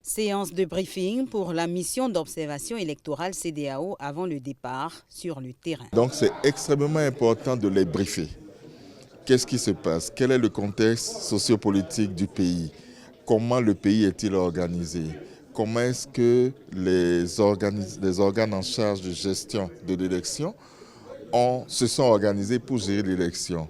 Séance de briefing pour la mission d'observation électorale CEDEAO avant le départ sur le terrain. Donc c'est extrêmement important de les briefer. Qu'est-ce qui se passe? Quel est le contexte sociopolitique du pays? Comment le pays est-il organisé? Comment est-ce que les organes en charge de gestion de l'élection se sont organisés pour gérer l'élection?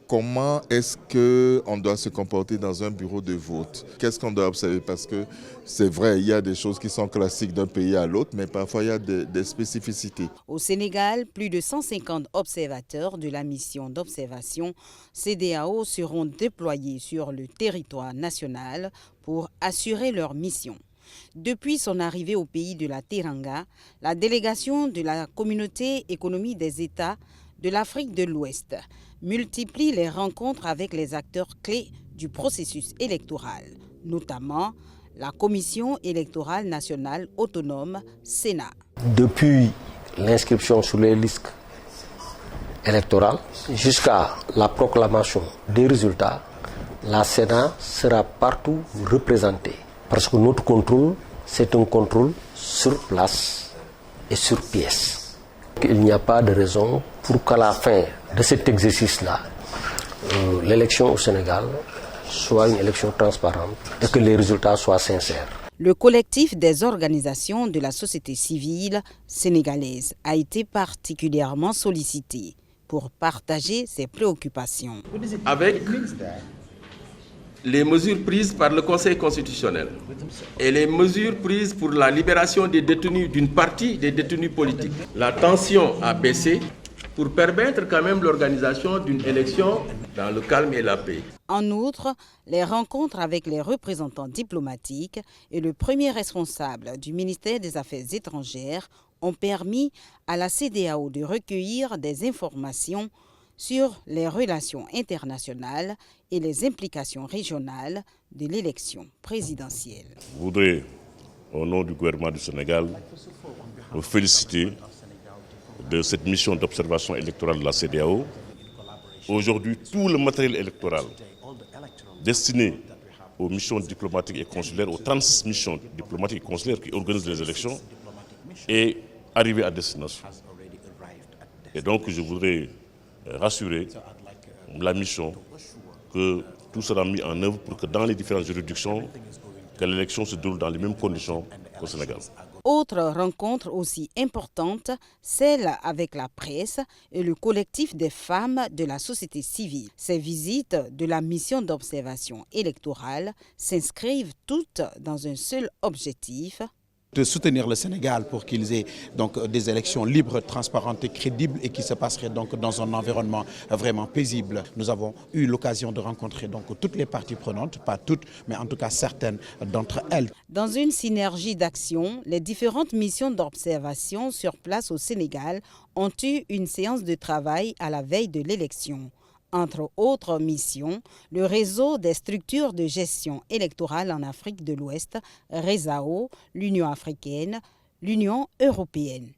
Comment est-ce qu'on doit se comporter dans un bureau de vote? Qu'est-ce qu'on doit observer? Parce que c'est vrai, il y a des choses qui sont classiques d'un pays à l'autre, mais parfois il y a des spécificités. Au Sénégal, plus de 150 observateurs de la mission d'observation CEDEAO seront déployés sur le territoire national pour assurer leur mission. Depuis son arrivée au pays de la Teranga, la délégation de la Communauté économique des États de l'Afrique de l'Ouest multiplie les rencontres avec les acteurs clés du processus électoral, notamment la Commission électorale nationale autonome Sénat. Depuis l'inscription sur les listes électorales jusqu'à la proclamation des résultats, la Sénat sera partout représentée. Parce que notre contrôle, c'est un contrôle sur place et sur pièce. Il n'y a pas de raison pour qu'à la fin de cet exercice-là, l'élection au Sénégal soit une élection transparente et que les résultats soient sincères. Le collectif des organisations de la société civile sénégalaise a été particulièrement sollicité pour partager ses préoccupations. Avec les mesures prises par le Conseil constitutionnel et les mesures prises pour la libération des détenus, d'une partie des détenus politiques, la tension a baissé pour permettre quand même l'organisation d'une élection dans le calme et la paix. En outre, les rencontres avec les représentants diplomatiques et le premier responsable du ministère des Affaires étrangères ont permis à la CEDEAO de recueillir des informations sur les relations internationales et les implications régionales de l'élection présidentielle. Je voudrais, au nom du gouvernement du Sénégal, vous féliciter de cette mission d'observation électorale de la CEDEAO. Aujourd'hui, tout le matériel électoral destiné aux missions diplomatiques et consulaires, aux 36 missions diplomatiques et consulaires qui organisent les élections, est arrivé à destination. Et donc, je voudrais rassurer la mission que tout sera mis en œuvre pour que dans les différentes juridictions, que l'élection se déroule dans les mêmes conditions qu'au Sénégal. Autre rencontre aussi importante, celle avec la presse et le collectif des femmes de la société civile. Ces visites de la mission d'observation électorale s'inscrivent toutes dans un seul objectif: de soutenir le Sénégal pour qu'ils aient donc des élections libres, transparentes et crédibles et qui se passeraient donc dans un environnement vraiment paisible. Nous avons eu l'occasion de rencontrer donc toutes les parties prenantes, pas toutes, mais en tout cas certaines d'entre elles. Dans une synergie d'action, les différentes missions d'observation sur place au Sénégal ont eu une séance de travail à la veille de l'élection. Entre autres missions, le réseau des structures de gestion électorale en Afrique de l'Ouest, RESAO, l'Union africaine, l'Union européenne.